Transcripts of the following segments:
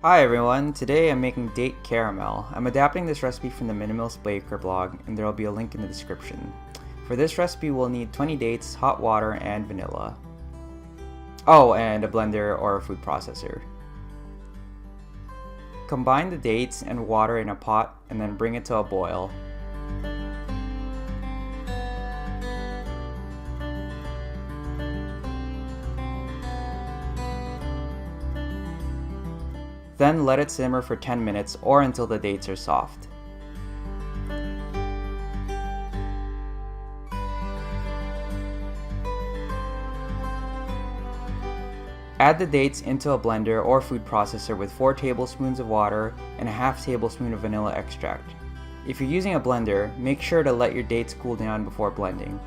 Hi everyone, today I'm making date caramel. I'm adapting this recipe from the Minimalist Baker blog and there will be a link in the description. For this recipe we'll need 20 dates, hot water, and vanilla. Oh, and a blender or a food processor. Combine the dates and water in a pot and then bring it to a boil. Then let it simmer for 10 minutes or until the dates are soft. Add the dates into a blender or food processor with 4 tablespoons of water and a half tablespoon of vanilla extract. If you're using a blender, make sure to let your dates cool down before blending.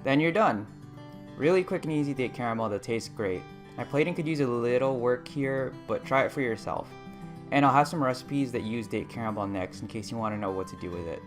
Then you're done! Really quick and easy date caramel that tastes great. My plating could use a little work here, but try it for yourself. And I'll have some recipes that use date caramel next in case you want to know what to do with it.